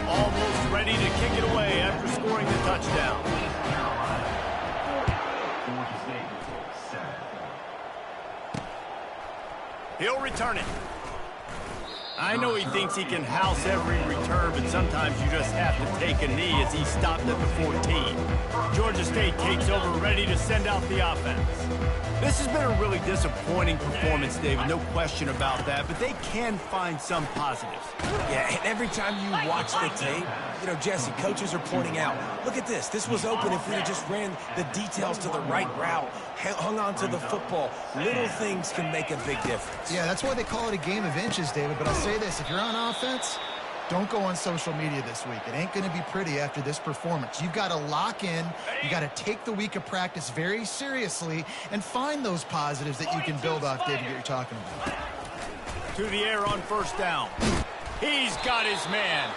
Almost ready to kick it away after scoring the touchdown. He'll return it. I know he thinks he can house every return, but sometimes you just have to take a knee as he stopped at the 14. Georgia State takes over, ready to send out the offense. This has been a really disappointing performance, David, no question about that, but they can find some positives. Yeah, and every time you watch the tape, you know, Jesse, coaches are pointing out, look at this. This was open if we had just ran the details to the right route, hung on to the football. Little things can make a big difference. Yeah, that's why they call it a game of inches, David. But I'll say this, if you're on offense, don't go on social media this week. It ain't going to be pretty after this performance. You've got to lock in. You got to take the week of practice very seriously and find those positives that you can build off, David, that you're talking about. To the air on first down. He's got his man.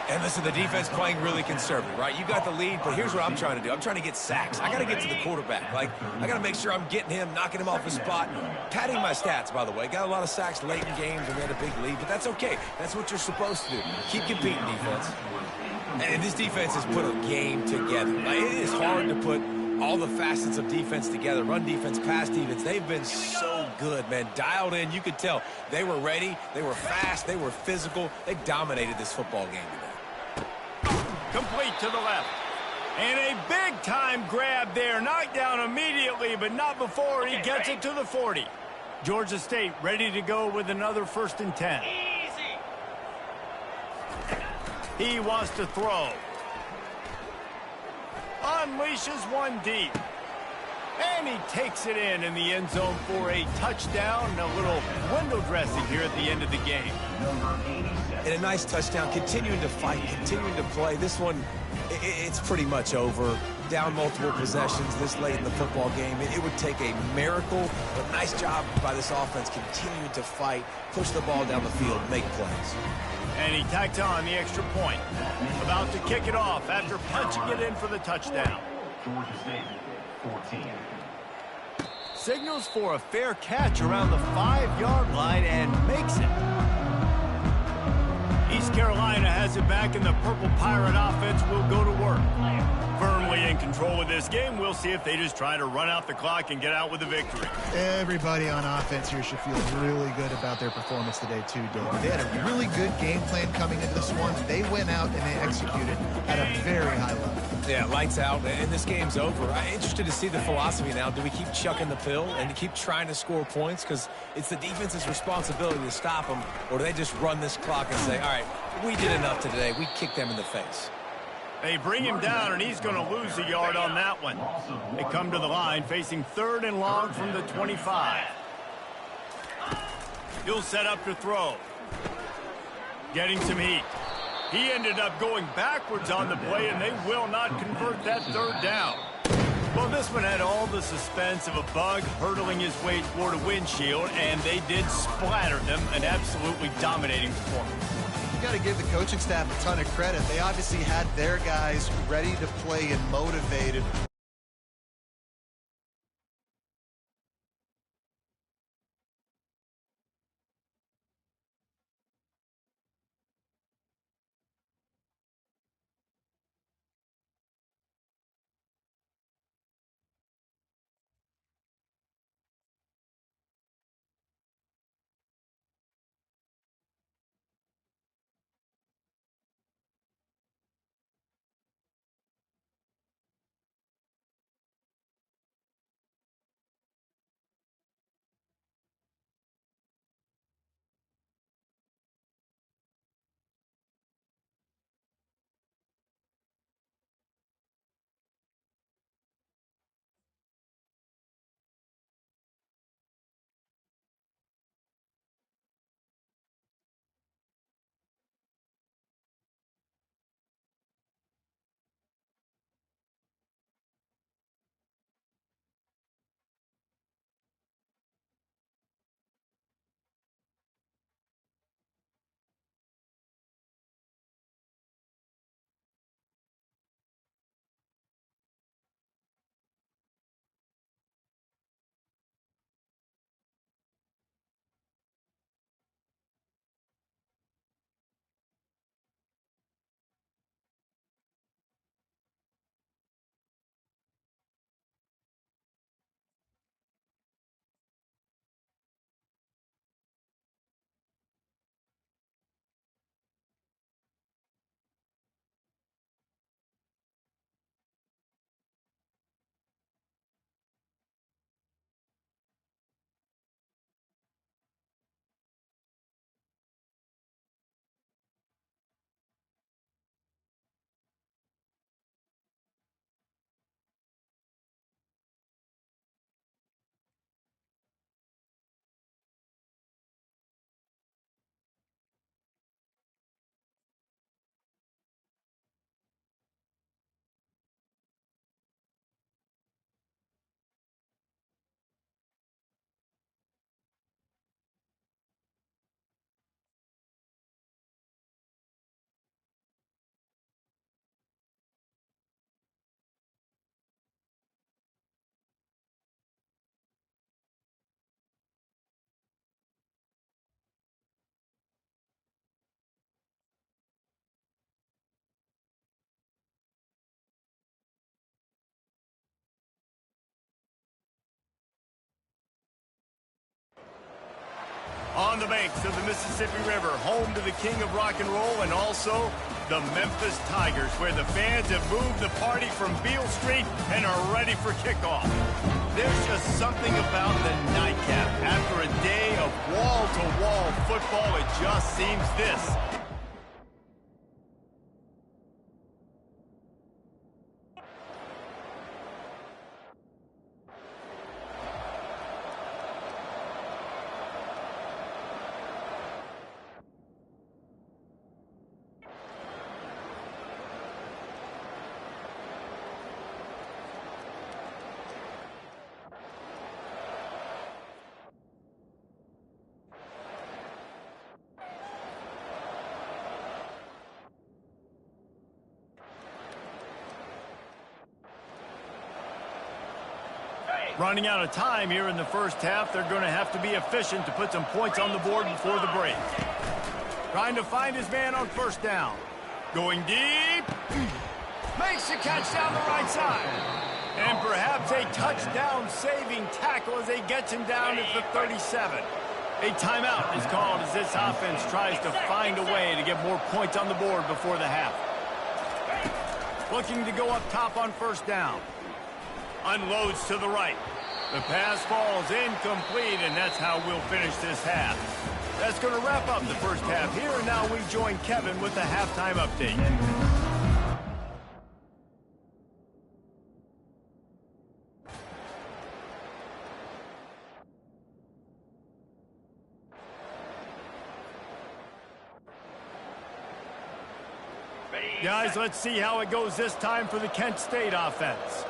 And listen, the defense playing really conservative, right? You got the lead, but here's what I'm trying to do. I'm trying to get sacks. I got to get to the quarterback. Like, I got to make sure I'm getting him, knocking him off his spot. Padding my stats, by the way. Got a lot of sacks late in games and we had a big lead, but that's okay. That's what you're supposed to do. Keep competing, defense. And this defense has put a game together. Like, it is hard to put all the facets of defense together. Run defense, pass defense. They've been so good, man. Dialed in. You could tell they were ready. They were fast. They were physical. They dominated this football game today. Complete to the left. And a big-time grab there. Knocked down immediately, but not before he gets it to the 40. Georgia State ready to go with another 1st and 10. Easy. He wants to throw. Unleashes one deep. And he takes it in the end zone for a touchdown. A little window dressing here at the end of the game. And a nice touchdown, continuing to fight, continuing to play. This one, it's pretty much over. Down multiple possessions this late in the football game. It would take a miracle, but nice job by this offense continuing to fight, push the ball down the field, make plays. And he tacked on the extra point. About to kick it off after punching it in for the touchdown. Georgia State, 14. Signals for a fair catch around the 5-yard line and makes it. East Carolina has it back, and the Purple Pirate offense will go to work. Firmly in control of this game. We'll see if they just try to run out the clock and get out with a victory. Everybody on offense here should feel really good about their performance today, too, David. They had a really good game plan coming into this one. They went out and they executed at a very high level. Yeah, lights out, and this game's over. I'm interested to see the philosophy now. Do we keep chucking the pill and keep trying to score points? Because it's the defense's responsibility to stop them, or do they just run this clock and say, all right, we did enough today. We kicked them in the face. They bring him down, and he's going to lose a yard on that one. They come to the line facing 3rd and long from the 25. He'll set up to throw. Getting some heat. He ended up going backwards on the play, and they will not convert that 3rd down. Well, this one had all the suspense of a bug hurtling his way toward a windshield, and they did splatter them, an absolutely dominating performance. You got to give the coaching staff a ton of credit. They obviously had their guys ready to play and motivated. On the banks of the Mississippi River, home to the king of rock and roll and also the Memphis Tigers, where the fans have moved the party from Beale Street and are ready for kickoff. There's just something about the nightcap. After a day of wall-to-wall football, it just seems this. Running out of time here in the first half. They're going to have to be efficient to put some points on the board before the break. Trying to find his man on first down. Going deep. Makes the catch down the right side. And perhaps a touchdown-saving tackle as they get him down at the 37. A timeout is called as this offense tries to find a way to get more points on the board before the half. Looking to go up top on first down. Unloads to the right. The pass falls incomplete, and that's how we'll finish this half. That's going to wrap up the first half here, and now we join Kevin with the halftime update. Guys, let's see how it goes this time for the Kent State offense.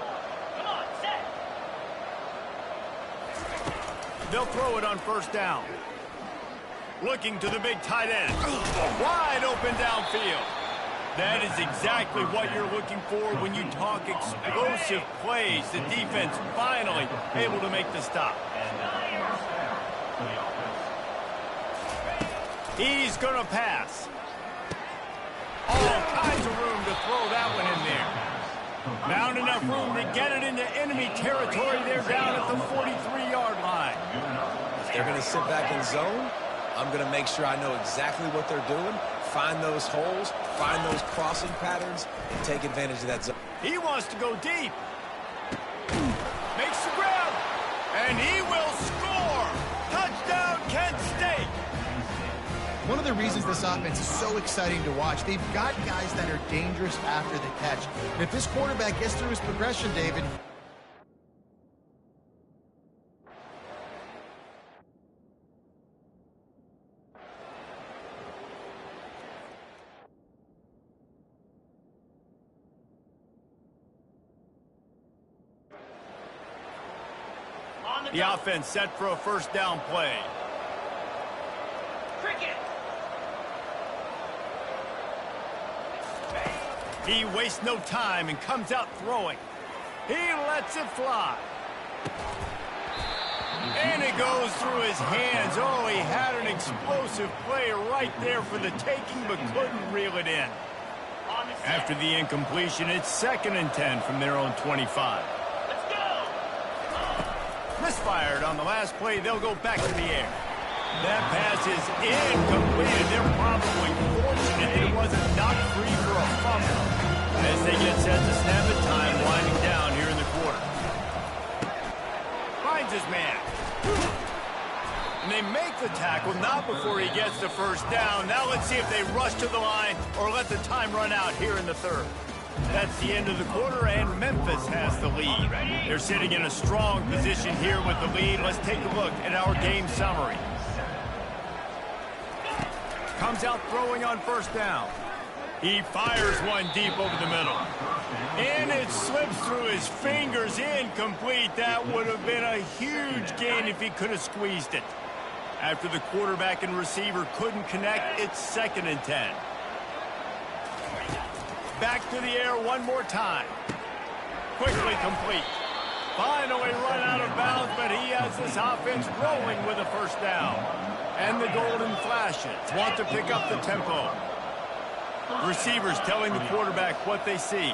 They'll throw it on first down. Looking to the big tight end. Wide open downfield. That is exactly what you're looking for when you talk explosive plays. The defense finally able to make the stop. He's going to pass. All kinds of room to throw that one in there. Not enough room to get it into enemy territory. They're down at the 43-yard line. If they're going to sit back in zone, I'm going to make sure I know exactly what they're doing, find those holes, find those crossing patterns, and take advantage of that zone. He wants to go deep. Makes the grab. And he will score. Touchdown, Kent State. One of the reasons this offense is so exciting to watch, they've got guys that are dangerous after the catch. And if this quarterback gets through his progression, David... The offense set for a first down play. He wastes no time and comes out throwing. He lets it fly. And it goes through his hands. Oh, he had an explosive play right there for the taking, but couldn't reel it in. After the incompletion, it's 2nd and 10 from their own 25. Misfired on the last play. They'll go back to the air. That pass is incomplete. They're probably fortunate it wasn't knocked free for a fumble. As they get set to snap it, time winding down here in the quarter. Finds his man. And they make the tackle, not before he gets the first down. Now let's see if they rush to the line or let the time run out here in the third. That's the end of the quarter, and Memphis has the lead. They're sitting in a strong position here with the lead. Let's take a look at our game summary. Comes out throwing on first down. He fires one deep over the middle. And it slips through his fingers, incomplete. That would have been a huge gain if he could have squeezed it. After the quarterback and receiver couldn't connect, it's 2nd and 10. Back to the air one more time. Quickly complete. Finally run out of bounds, but he has this offense rolling with a first down. And the golden flashes want to pick up the tempo. Receivers telling the quarterback what they see.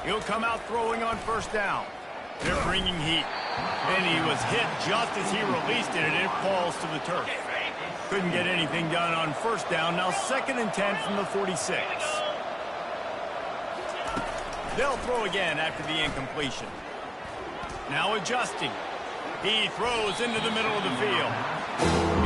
He'll come out throwing on first down. They're bringing heat. And he was hit just as he released it, and it falls to the turf. Couldn't get anything done on first down. Now 2nd and 10 from the 46. They'll throw again after the incompletion. Now adjusting. He throws into the middle of the field.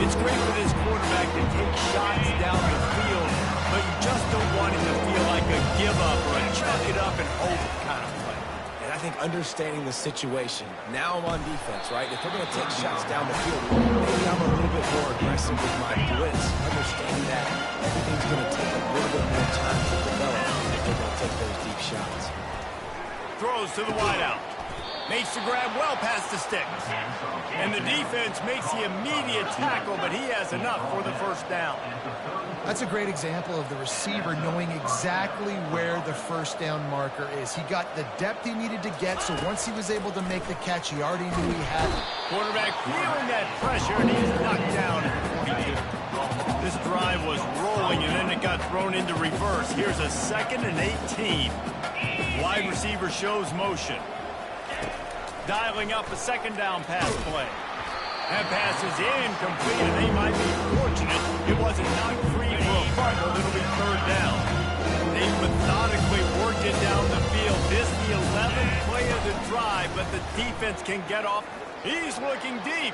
It's great for this quarterback to take shots down the field, but you just don't want him to feel like a give-up or a chuck-it-up-and-hope kind of play. And I think understanding the situation, now I'm on defense, right? If they're going to take shots down the field, maybe I'm a little bit more aggressive with my blitz. Understanding that everything's going to take a little bit more time to develop if they're going to take those deep shots. Throws to the wideout. Makes the grab well past the sticks. And the defense makes the immediate tackle, but he has enough for the first down. That's a great example of the receiver knowing exactly where the first down marker is. He got the depth he needed to get, so once he was able to make the catch, he already knew he had it. Quarterback feeling that pressure, and he's knocked down at the 42. This drive was rolling, and then it got thrown into reverse. Here's a 2nd and 18. Wide receiver shows motion. Dialing up a 2nd down pass play. That pass is incomplete, and they might be fortunate it wasn't knocked free for a fumble. It'll be 3rd down. They methodically worked it down the field. This is the 11th play of the drive, but the defense can get off. He's looking deep.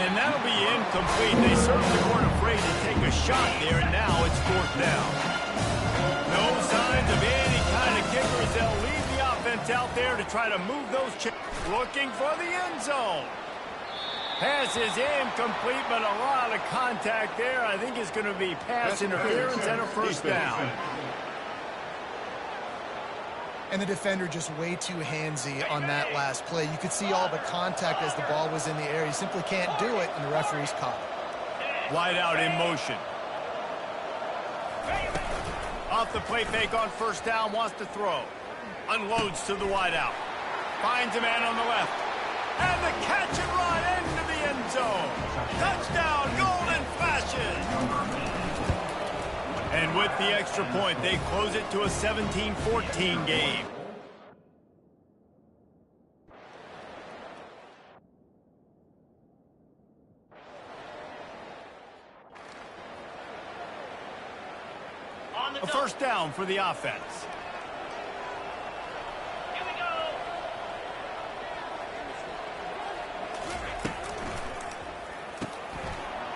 And that'll be incomplete. They certainly weren't afraid to take a shot there, and now it's 4th down. No signs of any kind of kickers. They'll leave the offense out there to try to move those chains. Looking for the end zone. Pass is incomplete, but a lot of contact there. I think it's going to be pass interference and a 1st down. And the defender just way too handsy on that last play. You could see all the contact as the ball was in the air. He simply can't do it, and the referee's caught it. Wide out in motion. Off the play fake on 1st down, wants to throw. Unloads to the wide out. Finds a man on the left. And the catch and run into the end zone. Touchdown, Golden Flashes. And with the extra point, they close it to a 17-14 game. A 1st down for the offense. Here we go.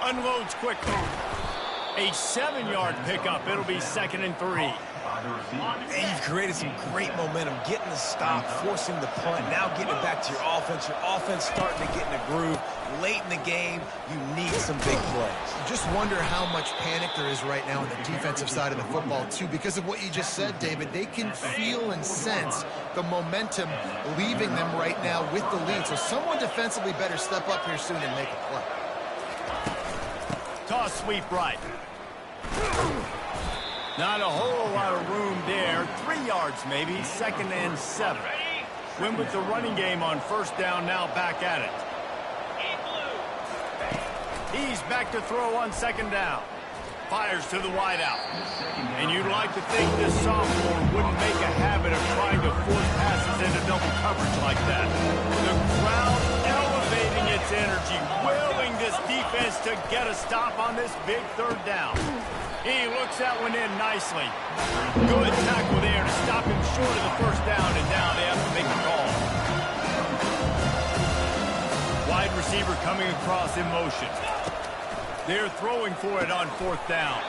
Unloads quickly. A 7-yard pickup. It'll be 2nd and 3. And you've created some great momentum, getting the stop, forcing the punt, now getting it back to your offense. Your offense starting to get in a groove. Late in the game, you need some big plays. Just wonder how much panic there is right now on the defensive side of the football, too. Because of what you just said, David, they can feel and sense the momentum leaving them right now with the lead. So someone defensively better step up here soon and make a play. Toss sweep right. Not a whole lot of room there. 3 yards maybe. 2nd and 7. Win with the running game on 1st down, now back at it. He's back to throw on 2nd down. Fires to the wideout. And you'd like to think this sophomore wouldn't make a habit of trying to force passes into double coverage like that. The crowd elevating its energy, willing this defense to get a stop on this big 3rd down. He looks that one in nicely. Good tackle there to stop him short of the 1st down, and now they have to make a call. Wide receiver coming across in motion. They're throwing for it on 4th down.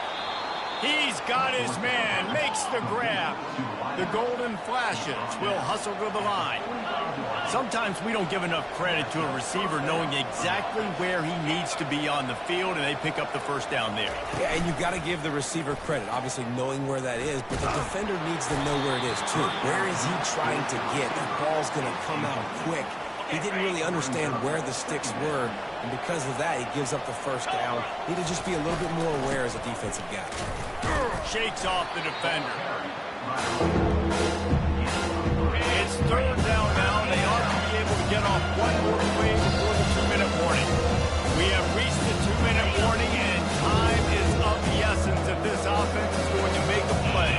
He's got his man, makes the grab. The Golden Flashes will hustle to the line. Sometimes we don't give enough credit to a receiver knowing exactly where he needs to be on the field, and they pick up the 1st down there. Yeah, and you've got to give the receiver credit, obviously knowing where that is, but the defender needs to know where it is too. Where is he trying to get? That ball's going to come out quick. He didn't really understand where the sticks were, and because of that, he gives up the 1st down. Need to just be a little bit more aware as a defensive guy. Shakes off the defender. It's 3rd down now, and they ought to be able to get off one more play before the 2-minute warning. We have reached the 2-minute warning, and time is of the essence if this offense is going to make a play.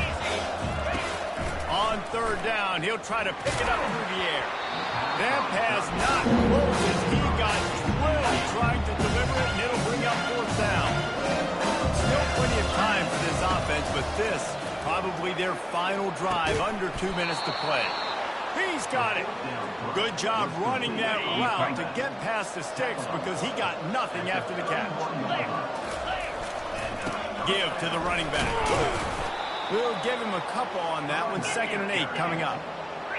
On 3rd down, he'll try to pick it up through the air. with this. Probably their final drive, under 2 minutes to play. He's got it. Good job running that route to get past the sticks because he got nothing after the catch. Give to the running back. We'll give him a couple on that one. 2nd and 8 coming up.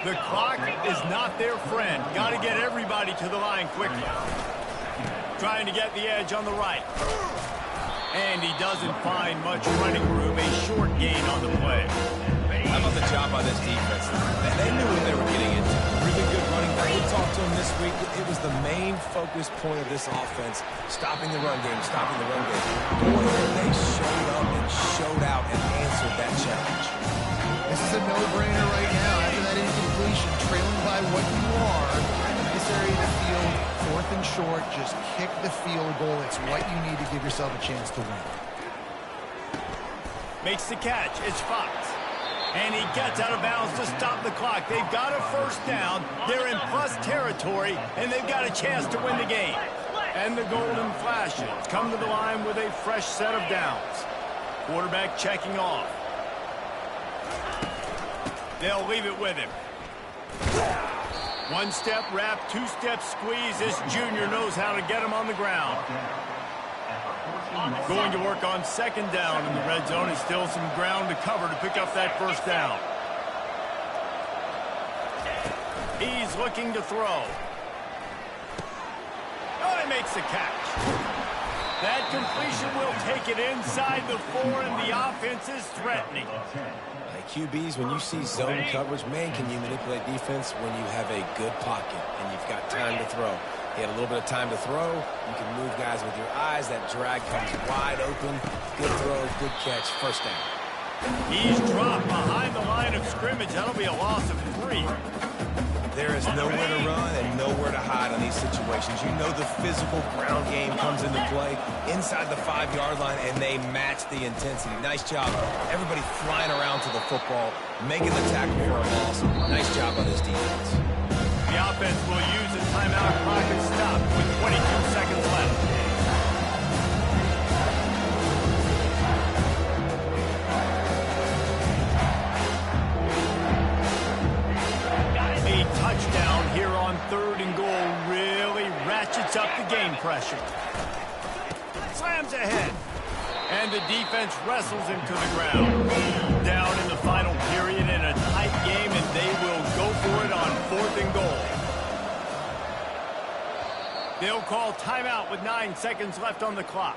The clock is not their friend. Got to get everybody to the line quickly. Trying to get the edge on the right. And he doesn't find much running room. A short gain on the play. How about the job by this defense? They knew what they were getting into. Really good running back. We talked to him this week. It was the main focus point of this offense. Stopping the run game, stopping the run game. Boy, they showed up and showed out and answered that challenge. This is a no-brainer right now. After that incompletion, trailing by what you are, nice area of the field, 4th and short, just kick the field goal. It's what you need to give yourself a chance to win. Makes the catch. It's Fox. And he gets out of bounds to stop the clock. They've got a first down. They're in plus territory, and they've got a chance to win the game. And the golden flashes come to the line with a fresh set of downs. Quarterback checking off. They'll leave it with him. 1-step wrap, 2-step squeeze. This junior knows how to get him on the ground. Going to work on 2nd down in the red zone. Is still some ground to cover to pick up that first down. He's looking to throw. Oh, he makes the catch. That completion will take it inside the 4, and the offense is threatening. QBs, when you see zone coverage, man, can you manipulate defense when you have a good pocket and you've got time to throw. He had a little bit of time to throw. You can move guys with your eyes. That drag comes wide open. Good throw, good catch, first down. He's dropped behind the line of scrimmage. That'll be a loss of 3. There is nowhere to run and nowhere to hide on these situations. You know the physical ground game comes into play inside the 5-yard line, and they match the intensity. Nice job. Everybody flying around to the football, making the tackle for a loss. Nice job on this defense. The offense will use a timeout clock and stop with 22 seconds left. Touchdown here on 3rd and goal really ratchets up the game pressure. Slams ahead. And the defense wrestles him to the ground. Down in the final period in a tight game, and they will go for it on 4th and goal. They'll call timeout with 9 seconds left on the clock.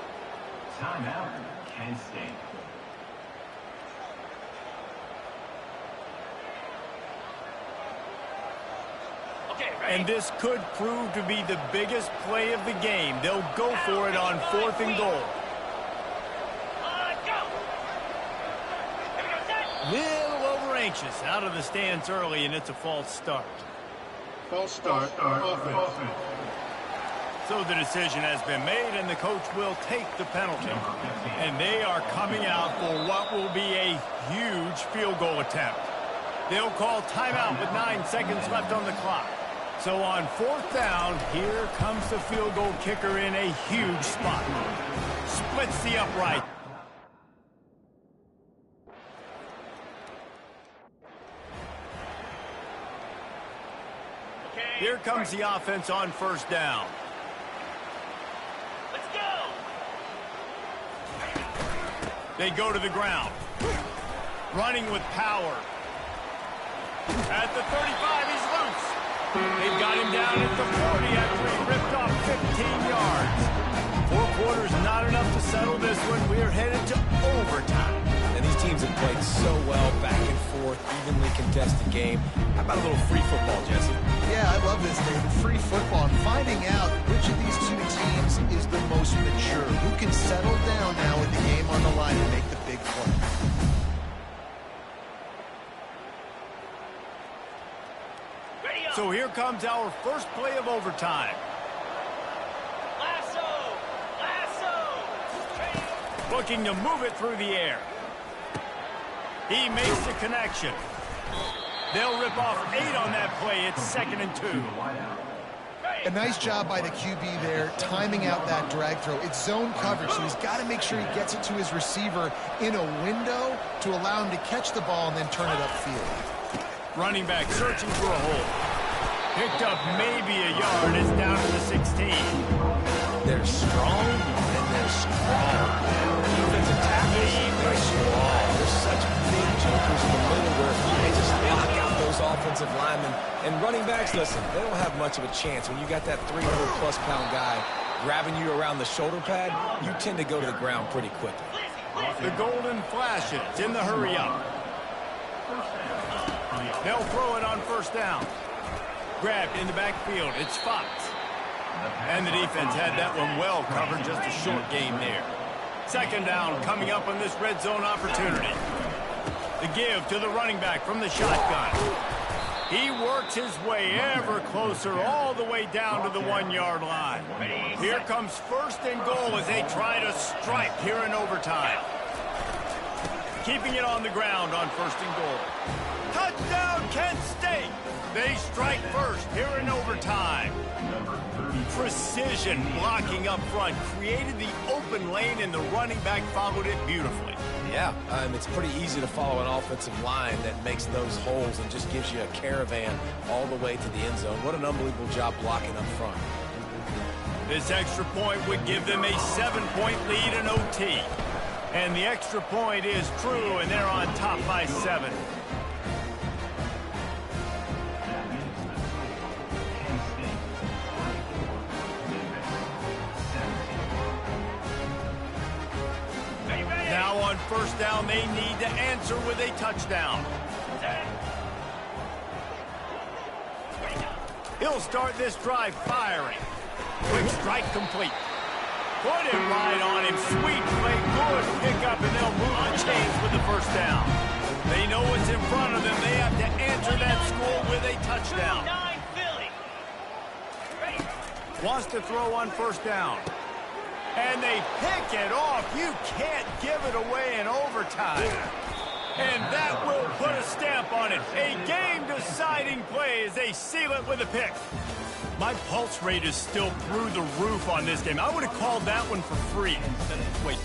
Timeout, Kent State. And this could prove to be the biggest play of the game. They'll go for it on 4th and goal. Little over anxious, out of the stance early, and it's a false start. False start, offense. So the decision has been made, and the coach will take the penalty. And they are coming out for what will be a huge field goal attempt. They'll call timeout with 9 seconds left on the clock. So on 4th down, here comes the field goal kicker in a huge spot. Splits the upright. Here comes the offense on 1st down. Let's go! They go to the ground. Running with power. At the 35, he's loose. They've got him down at the 40 after he ripped off 15 yards. 4 quarters, not enough to settle this one. We're headed to overtime. And these teams have played so well, back and forth, evenly contested game. How about a little free football, Jesse? Yeah, I love this, David. Free football. And finding out which of these 2 teams is the most mature. Who can settle down now with the game on the line and make the big play. So here comes our first play of overtime. Lasso! Lasso! Looking to move it through the air. He makes the connection. They'll rip off 8 on that play. It's 2nd and 2. A nice job by the QB there, timing out that drag throw. It's zone coverage, so he's got to make sure he gets it to his receiver in a window to allow him to catch the ball and then turn it upfield. Running back searching for a hole. Picked up maybe a yard. It's down to the 16. They're strong, and they're strong. Defensive tackles, they're strong. There's such big jumpers in the middle where they just lock out those offensive linemen. And running backs, listen, they don't have much of a chance. When you got that 300-plus pound guy grabbing you around the shoulder pad, you tend to go to the ground pretty quickly. The golden flashes in the hurry up. They'll throw it on first down. Grabbed in the backfield. It's Fox. And the defense had that one well covered. Just a short game there. Second down coming up on this red zone opportunity. The give to the running back from the shotgun. He works his way ever closer all the way down to the 1-yard line. Here comes first and goal as they try to strike here in overtime. Keeping it on the ground on first and goal. Touchdown, Kent State! They strike first here in overtime. Precision blocking up front created the open lane, and the running back followed it beautifully. Yeah, it's pretty easy to follow an offensive line that makes those holes and just gives you a caravan all the way to the end zone. What an unbelievable job blocking up front. This extra point would give them a 7-point lead in OT. And the extra point is true, and they're on top by 7. Now on first down, they need to answer with a touchdown. He'll start this drive firing. Quick strike complete. Put it right on him. Sweet play. Good pickup, and they'll move the chains with the first down. They know what's in front of them. They have to answer that score with a touchdown. Wants to throw on first down. And they pick it off. You can't give it away in overtime. And that will put a stamp on it. A game-deciding play as they seal it with a pick. My pulse rate is still through the roof on this game. I would have called that one for free. Wait.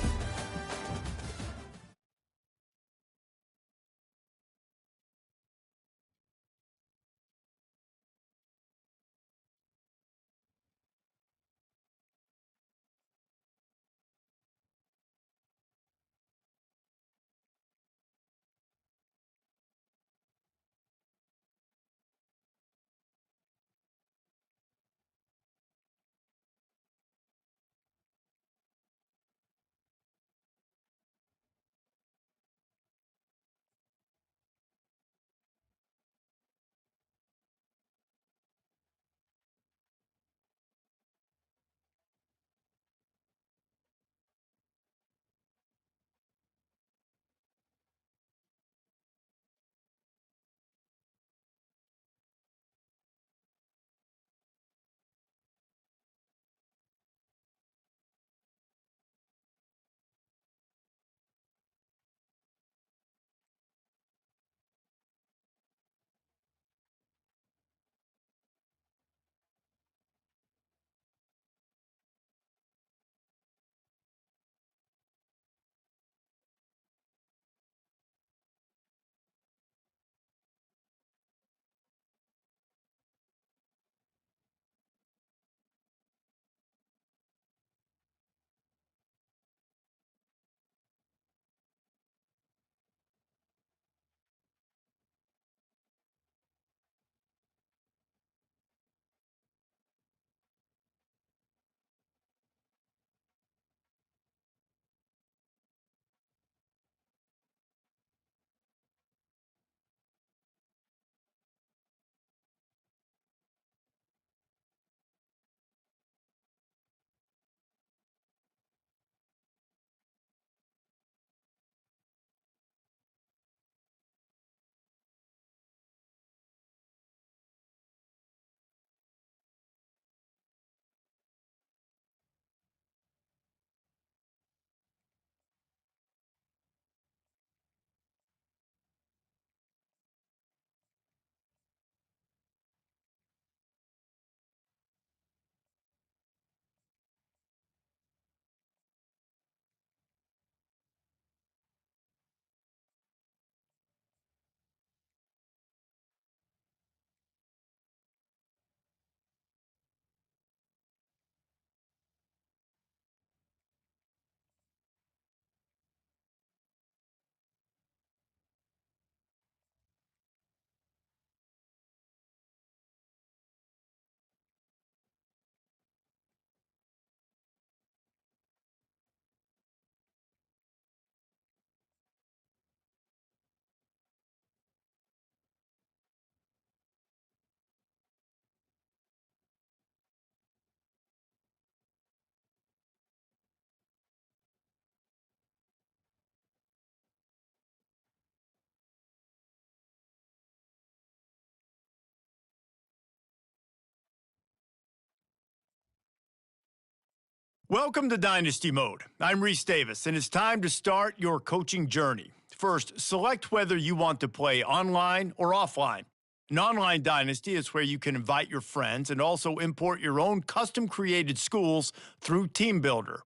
Welcome to Dynasty Mode. I'm Reese Davis, and it's time to start your coaching journey. First, select whether you want to play online or offline. An online dynasty is where you can invite your friends and also import your own custom-created schools through TeamBuilder.